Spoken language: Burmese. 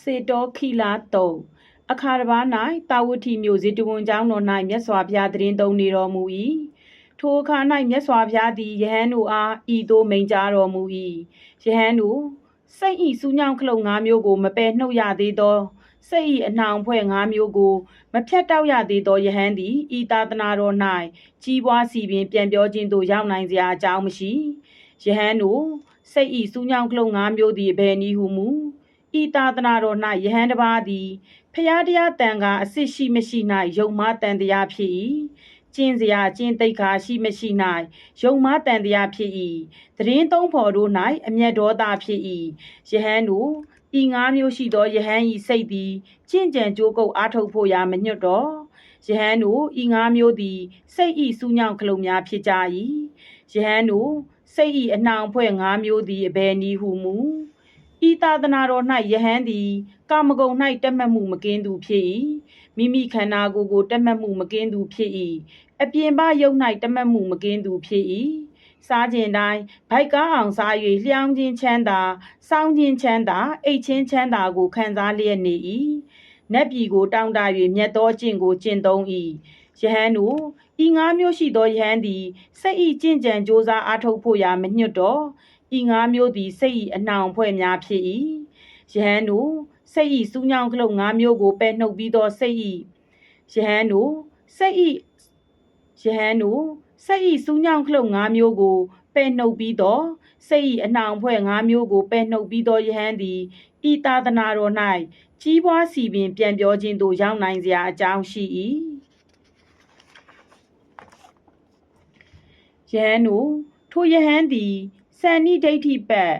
စေတောခိလာတုံအခါတစ်ပါး၌တာဝတိမြို့ဇေတဝန်ကျောင်းတော်၌မြတ်စွာဘုရားတရင်သုံးနေတော်မူ၏ထိုအခါ၌မြတ်စွာဘုရားသည်ယဟန်တို့အားဤသို့မိန့်ကြားတော်မူ၏ယဟန်တို့စိတ်ဤစူးညောင်းခလုတ်၅မျိုးကိုမပယ်နှုတ်ရသေးသောစိတ်ဤအနှောင်ဖွဲ့၅မျိုးကိုမဖြတ်တောက်ရသေးသောယဟန်သည်ဤသာသနာတော်၌ကြီးပွားစီပင်ပြန်ပြောခြင်းသို့ရောက်နိုင်စရာအကြောင်းမရှိယဟန်တို့စိတ်ဤစူးညောင်းခလုတ်၅မျိုးသည်ဘယ်နည်းဟုမူဤသာသနာတော်၌ယဟန်တစ်ပါးသည်ဖျားတရားတန်ခါအစစ်ရှိမရှိ၌ယုံမတန်တရားဖြစ်၏ကျင့်စရာကျင့်သိက္ခာရှိမရှိ၌ယုံမတန်တရားဖြစ်၏တရင်သုံးဖော်တို့၌အမျက်ဒေါသဖြစ်၏ယဟန်တို့ဤ၅မျိုးရှိသောယဟန်၏စိတ်သည်ကျင့်ကြံကြိုးကုပ်အားထုတ်ဖို့ရာမညွတ်တော့ယဟန်တို့ဤ၅မျိုးသည်စိတ်၏စူးညောင်းခလုတ်များဖြစ်ကြ၏ယဟန်တို့စိတ်၏အနှောင်ဖွဲ့၅မျိုးသည်အဘယ်နည်းဟုမူဤသာသနာတော်၌ယဟန်သည်ကာမဂုဏ်၌တက်မှတ်မှုမကင်းသူဖြစ်၏မိမိခန္ဓာကိုယ်ကိုတက်မှတ်မှုမကင်းသူဖြစ်၏အပြင်ပယုတ်၌တက်မှတ်မှုမကင်းသူဖြစ်၏စားခြင်းတိုင်းဗိုက်ကားအောင်စား၍လျှောင်းခြင်းချမ်းသာစောင်းခြင်းချမ်းသာအိတ်ချင်းချမ်းသာကိုခံစားလျက်နေ၏နတ်ပြည်ကိုတောင်းတ၍မြတ်သောကျင့်ကိုကျင့်သုံး၏ယဟန်တို့ဤ၅မျိုးရှိသောယဟန်သည်စိတ်၏ကျင့်ကြံကြိုးစားအားထုတ်ဖို့ရာမညွတ်တော့ဤ၅မျိုးသည်စိတ်၏အနှောင်ဖွဲ့များဖြစ်၏ယဟန်တို့စိတ်၏စူးညောင်းခလုတ်၅မျိုးကိုပယ်နှုတ်ပြီးသောစိတ်၏ယဟန်တို့စိတ်၏စူးညောင်းခလုတ်၅မျိုးကိုပယ်နှုတ်ပြီးသောစိတ်၏အနှောင်ဖွဲ့၅မျိုးကိုပယ်နှုတ်ပြီးသောယဟန်သည်ဤသာသနာတော်၌ကြီးပွားစီပင်ပြန်ပြောခြင်းသို့ရောက်နိုင်စရာအကြောင်းရှိ၏ယဟန်တို့ထိုယဟန်သည်စန္နိဒိဋ္ဌိပတ်